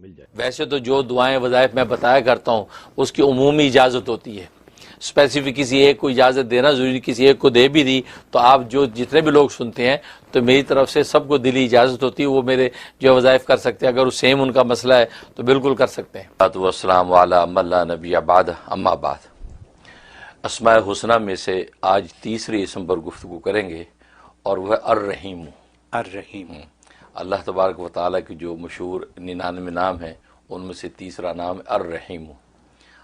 مل جائے۔ ویسے تو جو دعائیں وظائف میں بتایا کرتا ہوں اس کی عمومی اجازت ہوتی ہے، اسپیسیفک کسی ایک کو اجازت دینا ضروری، کسی ایک کو دے بھی دی تو آپ جو جتنے بھی لوگ سنتے ہیں تو میری طرف سے سب کو دلی اجازت ہوتی ہے، وہ میرے جو وظائف کر سکتے ہیں، اگر وہ سیم ان کا مسئلہ ہے تو بالکل کر سکتے ہیں۔ والسلام علی من لا نبی بعد، اما بعد۔ اسماء الحسنی میں سے آج تیسری اسم پر گفتگو کریں گے اور وہ ہے الرحیم۔ الرحیم، اللہ تبارک و تعالیٰ کی جو مشہور 99 نام ہیں ان میں سے تیسرا نام ہے الرحیم۔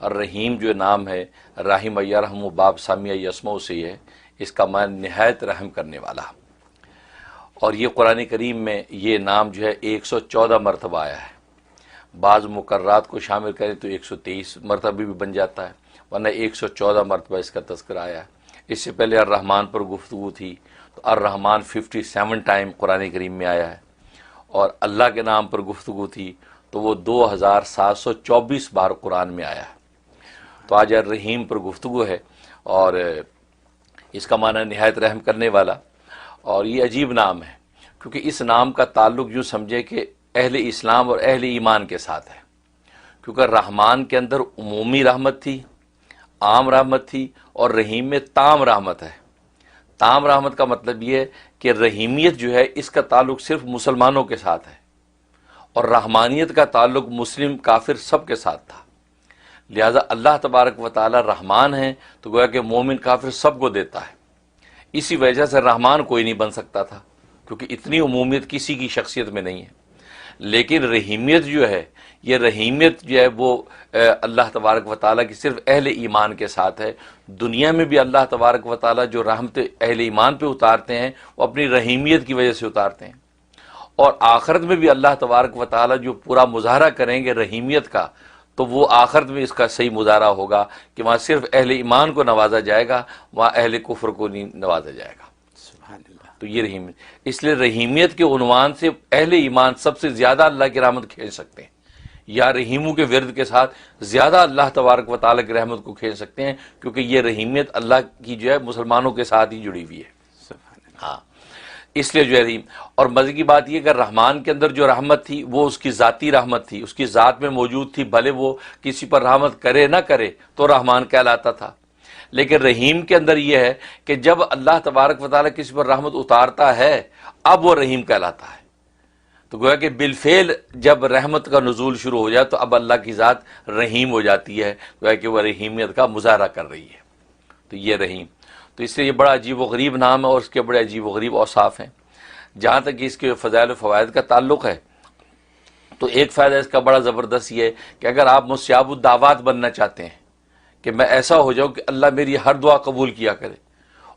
الرحیم جو نام ہے، رحم یرحم باب سامیہ یسمع سے ہے، اس کا معنی نہایت رحم کرنے والا، اور یہ قرآن کریم میں یہ نام جو ہے 114 مرتبہ آیا ہے۔ بعض مقررات کو شامل کریں تو 123 مرتبہ بھی بن جاتا ہے، ورنہ 114 مرتبہ اس کا تذکرہ آیا ہے۔ اس سے پہلے الرحمن پر گفتگو تھی تو الرحمن 57 ٹائم قرآن کریم میں آیا ہے، اور اللہ کے نام پر گفتگو تھی تو وہ 2724 بار قرآن میں آیا ہے۔ تو آج الرحیم پر گفتگو ہے، اور اس کا معنی نہایت رحم کرنے والا، اور یہ عجیب نام ہے کیونکہ اس نام کا تعلق یوں سمجھے کہ اہل اسلام اور اہل ایمان کے ساتھ ہے، کیونکہ رحمان کے اندر عمومی رحمت تھی، عام رحمت تھی، اور رحیم میں تام رحمت ہے۔ تام رحمت کا مطلب یہ ہے کہ رحیمیت جو ہے اس کا تعلق صرف مسلمانوں کے ساتھ ہے، اور رحمانیت کا تعلق مسلم کافر سب کے ساتھ تھا۔ لہذا اللہ تبارک و تعالی رحمان ہیں تو گویا کہ مومن کافر سب کو دیتا ہے، اسی وجہ سے رحمان کوئی نہیں بن سکتا تھا کیونکہ اتنی عمومیت کسی کی شخصیت میں نہیں ہے۔ لیکن رحیمیت جو ہے، یہ رحیمیت جو ہے وہ اللہ تبارک و تعالیٰ کی صرف اہل ایمان کے ساتھ ہے۔ دنیا میں بھی اللہ تبارک و تعالیٰ جو رحمت اہل ایمان پہ اتارتے ہیں وہ اپنی رحیمیت کی وجہ سے اتارتے ہیں، اور آخرت میں بھی اللہ تبارک و تعالیٰ جو پورا مظاہرہ کریں گے رحیمیت کا، تو وہ آخرت میں اس کا صحیح مظاہرہ ہوگا کہ وہاں صرف اہل ایمان کو نوازا جائے گا، وہاں اہل کفر کو نہیں نوازا جائے گا۔ سبحان اللہ۔ تو یہ رحیمیت، اس لیے رحیمیت کے عنوان سے اہل ایمان سب سے زیادہ اللہ کی رحمت کھینچ سکتے ہیں، یا رحیموں کے ورد کے ساتھ زیادہ اللہ تبارک و تعالیٰ کی رحمت کو کھینچ سکتے ہیں، کیونکہ یہ رحیمیت اللہ کی جو ہے مسلمانوں کے ساتھ ہی جڑی ہوئی ہے۔ سبحان اللہ۔ ہاں، اس لیے جو ہے رحیم، اور مزے کی بات یہ کہ رحمان کے اندر جو رحمت تھی وہ اس کی ذاتی رحمت تھی، اس کی ذات میں موجود تھی، بھلے وہ کسی پر رحمت کرے نہ کرے تو رحمان کہلاتا تھا۔ لیکن رحیم کے اندر یہ ہے کہ جب اللہ تبارک و تعالیٰ کسی پر رحمت اتارتا ہے اب وہ رحیم کہلاتا ہے، تو گویا کہ بالفعل جب رحمت کا نزول شروع ہو جائے تو اب اللہ کی ذات رحیم ہو جاتی ہے، گویا کہ وہ رحیمیت کا مظاہرہ کر رہی ہے۔ تو یہ رحیم، تو اس لیے یہ بڑا عجیب و غریب نام ہے، اور اس کے بڑے عجیب و غریب اوصاف ہیں۔ جہاں تک اس کے فضائل و فوائد کا تعلق ہے تو ایک فائدہ اس کا بڑا زبردست یہ ہے کہ اگر آپ مستجاب الدعوات بننا چاہتے ہیں کہ میں ایسا ہو جاؤں کہ اللہ میری ہر دعا قبول کیا کرے،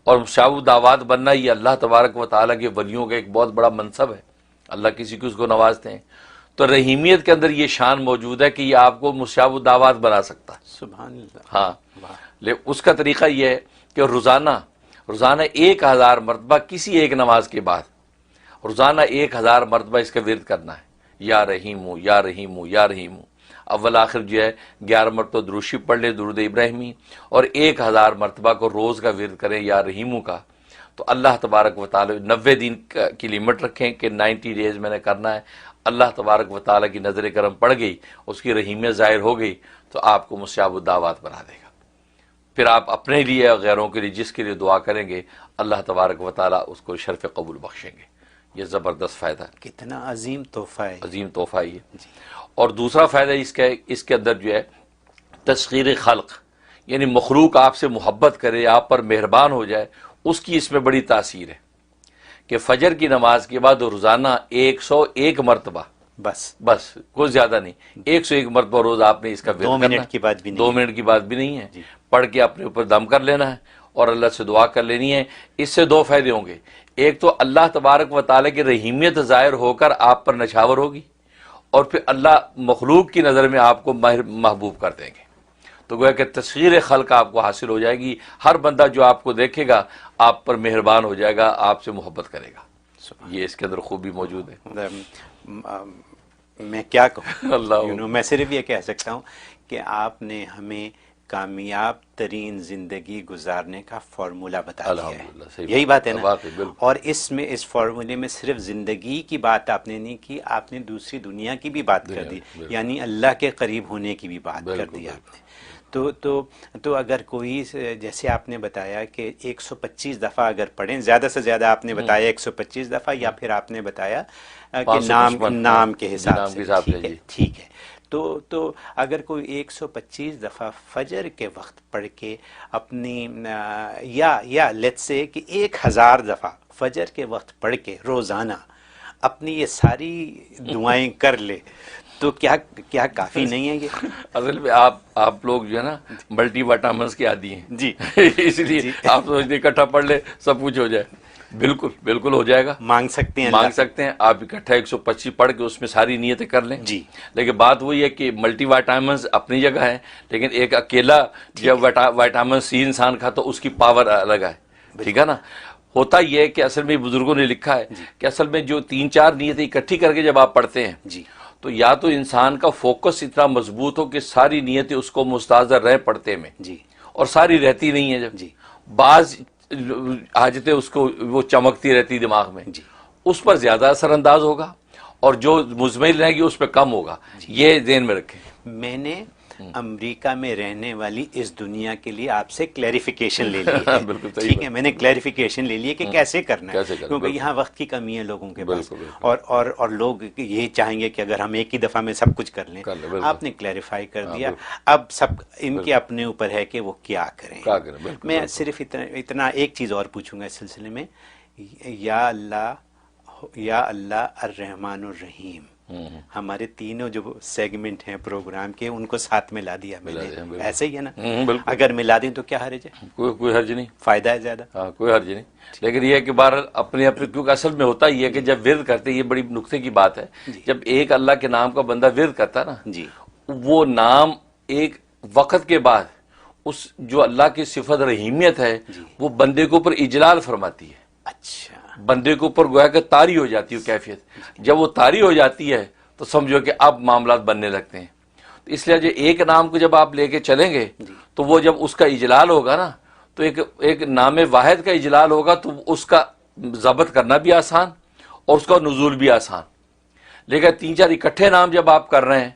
اور مستجاب الدعوات بننا یہ اللہ تبارک و تعالیٰ کے ولیوں کا ایک بہت بڑا منصب ہے، اللہ کسی کو اس کو نوازتے ہیں، تو رحیمیت کے اندر یہ شان موجود ہے کہ یہ آپ کو مستجاب الدعوات بنا سکتا ہے۔ سبحان اللہ۔ ہاں، اس کا طریقہ یہ ہے کہ روزانہ 1000 مرتبہ کسی ایک نماز کے بعد روزانہ 1000 مرتبہ اس کا ورد کرنا ہے، یا رحیم ہوں یا رحیم ہوں یا رحیم ہوں۔ اول آخر جو ہے 11 مرتبہ درود شریف پڑھ لیں، درود ابراہیمی، اور 1000 مرتبہ کو روز کا ورد کریں یا رحیموں کا، تو اللہ تبارک و تعالیٰ 90 دن کی لمٹ رکھیں کہ 90 ڈیز میں نے کرنا ہے، اللہ تبارک و تعالیٰ کی نظر کرم پڑ گئی، اس کی رحیمیت ظاہر ہو گئی تو آپ کو مستجاب الدعوات بنا دے گا۔ پھر آپ اپنے لیے اور غیروں کے لیے جس کے لیے دعا کریں گے اللہ تبارک و تعالیٰ اس کو شرف قبول بخشیں گے۔ یہ زبردست فائدہ ہے، کتنا عظیم تحفہ ہے، عظیم تحفہ یہ۔ اور دوسرا فائدہ اس کے اندر جو ہے تسخیر خلق، یعنی مخلوق آپ سے محبت کرے، آپ پر مہربان ہو جائے، اس کی اس میں بڑی تاثیر ہے کہ فجر کی نماز کے بعد روزانہ 101 مرتبہ، بس کوئی زیادہ نہیں، 101 مرتبہ روز آپ نے اس کا ورد کرنا ہے، 2 منٹ کی بات بھی نہیں، 2 منٹ کی بات بھی نہیں ہے، پڑھ کے اپنے اوپر دم کر لینا ہے اور اللہ سے دعا کر لینی ہے۔ اس سے 2 فائدے ہوں گے، ایک تو اللہ تبارک و تعالیٰ کی رحیمیت ظاہر ہو کر آپ پر نچھاور ہوگی، اور پھر اللہ مخلوق کی نظر میں آپ کو محبوب کر دیں گے، تو گویا کہ تسخیر خلق آپ کو حاصل ہو جائے گی، ہر بندہ جو آپ کو دیکھے گا آپ پر مہربان ہو جائے گا، آپ سے محبت کرے گا۔ یہ اس کے اندر خوبی موجود ہے۔ میں کیا کہوں، اللہ میں صرف یہ کہہ سکتا ہوں کہ آپ نے ہمیں کامیاب ترین زندگی گزارنے کا فارمولا بتا دیا الحمدللہ، ہے. صحیح یہی بات ہے نا. واقعی بالکل. اور اس فارمولے میں صرف زندگی کی بات آپ نے نہیں کی، آپ نے دوسری دنیا کی بھی بات کر دی، بالکل. یعنی اللہ کے قریب ہونے کی بھی بات کر بالکل، دی آپ نے. تو اگر کوئی، جیسے آپ نے بتایا کہ 125 دفعہ اگر پڑھیں، زیادہ سے زیادہ آپ نے بتایا 125 دفعہ، یا پھر آپ نے بتایا کہ 555 نام کے حساب نام سے. کے حساب سے، ٹھیک ہے، جی. ٹھیک ہے. تو اگر کوئی 125 دفعہ فجر کے وقت پڑھ کے اپنی یا لیٹس سے کہ 1000 دفعہ فجر کے وقت پڑھ کے روزانہ اپنی یہ ساری دعائیں کر لے، تو کیا کافی نہیں ہے یہ؟ اصل میں آپ لوگ جو ہے نا ملٹی وائٹامنس کے عادی ہیں جی. اس لیے آپ سوچتے اکٹھا پڑھ لے سب کچھ ہو جائے. بالکل ہو جائے گا. مانگ سکتے ہیں مانگ سکتے ہیں آپ اکٹھا 125 پڑھ کے اس میں ساری نیتیں کر لیں. جی. لیکن بات وہی ہے کہ ملٹی وائٹامنس اپنی جگہ ہے، لیکن ایک اکیلا جب وائٹامن سی انسان کھاتا تو اس کی پاور الگ ہے. ٹھیک ہے نا. ہوتا یہ ہے کہ اصل میں بزرگوں نے لکھا ہے کہ اصل میں جو 3-4 نیتیں اکٹھی کر کے جب آپ پڑھتے ہیں جی. تو یا تو انسان کا فوکس اتنا مضبوط ہو کہ ساری نیتیں اس کو مستحضر رہیں پڑھتے میں، جی. اور ساری رہتی نہیں ہے. جب جی. بعض حاجتیں اس کو وہ چمکتی رہتی دماغ میں، جی. اس پر زیادہ اثر انداز ہوگا، اور جو مزمل رہے گی اس پہ کم ہوگا. یہ ذہن میں رکھیں. میں نے امریکہ میں رہنے والی اس دنیا کے لیے آپ سے کلیریفیکیشن لے لی ہے. بالکل ٹھیک ہے، میں نے کلیریفیکیشن لے لی ہے کہ کیسے کرنا ہے، کیونکہ بالکل. یہاں وقت کی کمی ہے لوگوں کے پاس، بالکل. اور لوگ یہ چاہیں گے کہ اگر ہم ایک ہی دفعہ میں سب کچھ کر لیں. بالکل. آپ نے کلیریفائی کر دیا. اب سب ان کے اپنے اوپر ہے کہ وہ کیا کریں. بالکل. میں صرف اتنا ایک چیز اور پوچھوں گا اس سلسلے میں. یا اللہ الرحمن الرحیم، ہمارے تینوں جو سیگمنٹ ہیں پروگرام کے ان کو ساتھ میں لا دیا میں نے. ایسے ہی ہے نا. اگر ملا دیں تو کیا حرج ہے؟ کوئی حرج نہیں. فائدہ ہے زیادہ. ہاں، کوئی حرج نہیں. لیکن یہ ہے کہ بہرحال اپنے کیونکہ اصل میں ہوتا یہ ہے کہ جب ورد کرتے، یہ بڑی نقطے کی بات ہے، جب ایک اللہ کے نام کا بندہ ورد کرتا نا، جی، وہ نام ایک وقت کے بعد اس جو اللہ کی صفت رحیمیت ہے وہ بندے کے اوپر اجلال فرماتی ہے. اچھا. بندے کے اوپر گویا کہ طاری ہو جاتی ہے کیفیت. جب وہ طاری ہو جاتی ہے تو سمجھو کہ اب معاملات بننے لگتے ہیں. تو اس لیے جو ایک نام کو جب آپ لے کے چلیں گے تو وہ جب اس کا اجلال ہوگا نا، تو ایک نام واحد کا اجلال ہوگا تو اس کا ضبط کرنا بھی آسان اور اس کا نزول بھی آسان. لیکن 3-4 اکٹھے نام جب آپ کر رہے ہیں،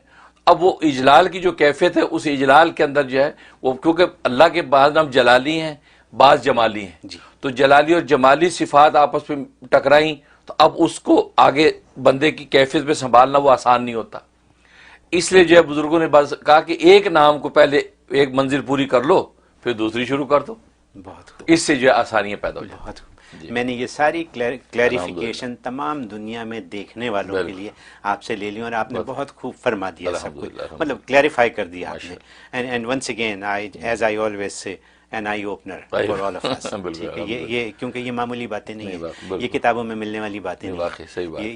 اب وہ اجلال کی جو کیفیت ہے اس اجلال کے اندر جو ہے وہ، کیونکہ اللہ کے بعض نام جلالی ہیں بعض جمالی ہیں، تو جلالی اور جمالی صفات آپس میں ٹکرائیں تو اب اس کو آگے بندے کی کیفیت پہ سنبھالنا وہ آسان نہیں ہوتا. اس لیے جو ہے بزرگوں نے بس کہا کہ ایک نام کو پہلے ایک منزل پوری کر لو پھر دوسری شروع کر دو. بہت اس سے جو ہے آسانیاں پیدا ہو جاتی. میں نے یہ ساری کلیریفیکیشن تمام دنیا میں دیکھنے والوں کے لیے آپ سے لے لی، اور آپ نے بہت خوب فرما دیا سب کچھ، مطلب کلیریفائی کر دیا آپ نے. And once again as I always say an eye opener for all of us. ٹھیک ہے، یہ کیونکہ یہ معمولی باتیں نہیں ہیں، یہ کتابوں میں ملنے والی باتیں نہیں ہیں.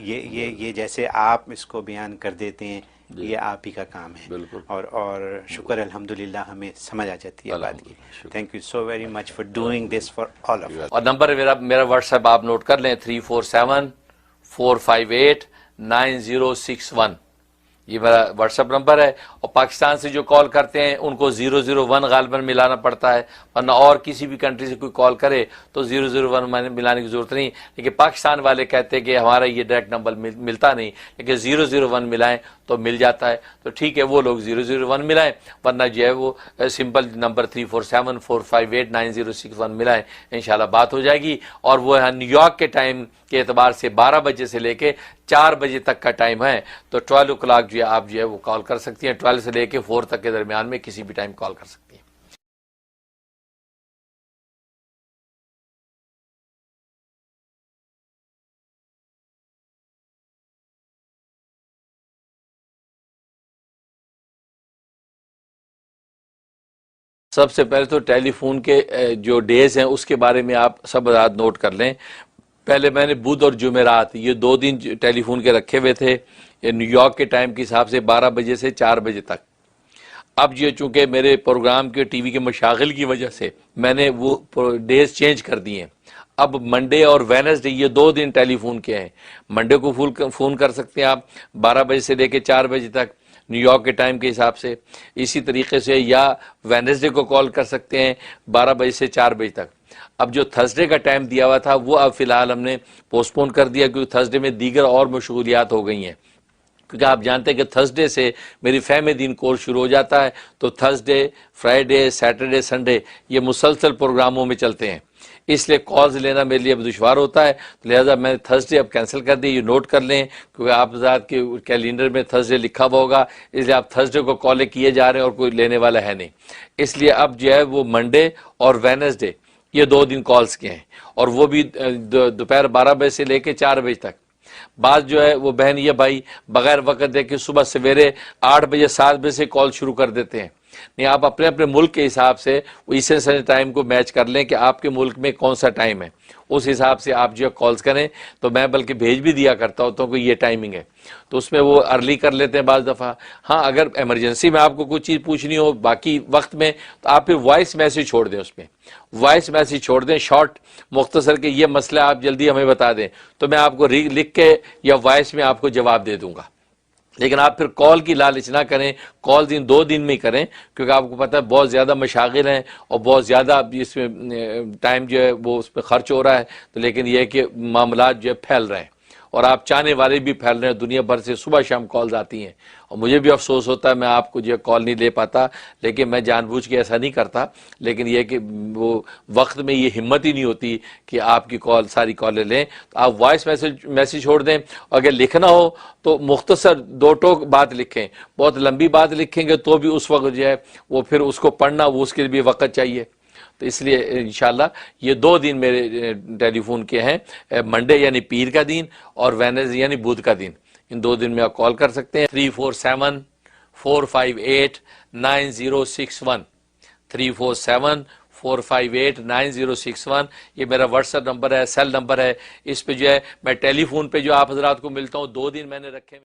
یہ جیسے آپ اس کو بیان کر دیتے ہیں، یہ آپ ہی کا کام ہے. اور شکر الحمدللہ ہمیں سمجھ آ جاتی ہے بات کی. Thank you so very much for doing this for all of us. اور نمبر میرا واٹس ایپ آپ نوٹ کر لیں 347-458-9061. یہ میرا واٹس ایپ نمبر ہے. اور پاکستان سے جو کال کرتے ہیں ان کو 001 غالباً ملانا پڑتا ہے، ورنہ اور کسی بھی کنٹری سے کوئی کال کرے تو 001 ملانے کی ضرورت نہیں. لیکن پاکستان والے کہتے ہیں کہ ہمارا یہ ڈائریکٹ نمبر ملتا نہیں، لیکن 001 ملائیں تو مل جاتا ہے. تو ٹھیک ہے، وہ لوگ 001 ملائیں، ورنہ جو ہے وہ سمپل نمبر 347-458-9061 ملائیں. انشاءاللہ بات ہو جائے گی. اور وہ نیو یارک کے ٹائم کے اعتبار سے 12 بجے سے لے کے 4 بجے تک کا ٹائم ہے، تو 12 o'clock جو ہے آپ جو ہے وہ کال کر سکتی ہیں. 12 سے لے کے 4 تک کے درمیان میں کسی بھی ٹائم کال کر سکتی ہیں. سب سے پہلے تو ٹیلی فون کے جو ڈیز ہیں اس کے بارے میں آپ سب حضرات نوٹ کر لیں. پہلے میں نے بدھ اور جمعرات یہ 2 دن ٹیلی فون کے رکھے ہوئے تھے نیو یارک کے ٹائم کے حساب سے 12 بجے سے 4 بجے تک. اب یہ چونکہ میرے پروگرام کے ٹی وی کے مشاغل کی وجہ سے میں نے وہ ڈیز چینج کر دیے ہیں. اب منڈے اور وینسڈے یہ 2 دن ٹیلی فون کے ہیں. منڈے کو فون کر سکتے ہیں آپ 12 بجے سے لے کے 4 بجے تک. نیو یارک کے ٹائم کے حساب سے. اسی طریقے سے یا وینسڈے کو کال کر سکتے ہیں 12 بجے سے 4 بجے تک. اب جو تھرسڈے کا ٹائم دیا ہوا تھا وہ اب فی الحال ہم نے پوسٹ پون کر دیا کیونکہ تھرسڈے میں دیگر اور مشغولیات ہو گئی ہیں. کیونکہ آپ جانتے ہیں کہ تھرسڈے سے میری فہم دین کورس شروع ہو جاتا ہے, تو تھرسڈے, فرائیڈے, سیٹرڈے, سنڈے یہ مسلسل پروگراموں میں چلتے ہیں, اس لیے کالز لینا میرے لیے اب دشوار ہوتا ہے. لہٰذا میں نے تھرسڈے اب کینسل کر دی. یہ نوٹ کر لیں کیونکہ آپ ذات کے کیلنڈر میں تھرسڈے لکھا ہوا ہوگا, اس لیے آپ تھرسڈے کو کالیں کیے جا رہے ہیں اور کوئی لینے والا ہے نہیں. اس لیے اب جو ہے وہ منڈے اور وینسڈے یہ 2 دن کالز کے ہیں, اور وہ بھی دوپہر 12 بجے سے لے کے 4 بجے تک. بعض جو ہے وہ بہن یہ بھائی بغیر وقت دے کے صبح سویرے 8 بجے 7 بجے سے کال شروع کر دیتے ہیں. نہیں, آپ اپنے اپنے ملک کے حساب سے ایسٹرن اسٹینڈرڈ ٹائم کو میچ کر لیں کہ آپ کے ملک میں کون سا ٹائم ہے, اس حساب سے آپ جو ہے کالز کریں. تو میں بلکہ بھیج بھی دیا کرتا ہوتا ہوں کہ یہ ٹائمنگ ہے, تو اس میں وہ ارلی کر لیتے ہیں بعض دفعہ. ہاں اگر ایمرجنسی میں آپ کو کوئی چیز پوچھنی ہو باقی وقت میں تو آپ پھر وائس میسیج چھوڑ دیں, اس میں وائس میسیج چھوڑ دیں شارٹ مختصر کہ یہ مسئلہ آپ جلدی ہمیں بتا دیں, تو میں آپ کو لکھ کے یا وائس میں آپ کو جواب دے دوں گا. لیکن آپ پھر کال کی لالچ نہ کریں, کالز ان 2 دن میں ہی کریں کیونکہ آپ کو پتہ ہے بہت زیادہ مشاغل ہیں اور بہت زیادہ اس میں ٹائم جو ہے وہ اس پہ خرچ ہو رہا ہے. تو لیکن یہ ہے کہ معاملات جو ہے پھیل رہے ہیں اور آپ چاہنے والے بھی پھیل رہے ہیں, دنیا بھر سے صبح شام کالز آتی ہیں. اور مجھے بھی افسوس ہوتا ہے میں آپ کو جو ہے کال نہیں لے پاتا, لیکن میں جان بوجھ کے ایسا نہیں کرتا. لیکن یہ کہ وہ وقت میں یہ ہمت ہی نہیں ہوتی کہ آپ کی کال ساری کالیں لیں. تو آپ وائس میسیج چھوڑ دیں, اگر لکھنا ہو تو مختصر 2 ٹوک بات لکھیں. بہت لمبی بات لکھیں گے تو بھی اس وقت جو ہے وہ پھر اس کو پڑھنا وہ اس کے لیے بھی وقت چاہیے. تو اس لیے انشاءاللہ یہ 2 دن میرے ٹیلی فون کے ہیں, منڈے یعنی پیر کا دن اور وینسڈے یعنی بدھ کا دن. ان 2 دن میں آپ کال کر سکتے ہیں. 347-458-9061 347-458-9061 یہ میرا واٹس ایپ نمبر ہے, سیل نمبر ہے. اس پہ جو ہے میں ٹیلی فون پہ جو آپ حضرات کو ملتا ہوں 2 دن میں نے رکھے.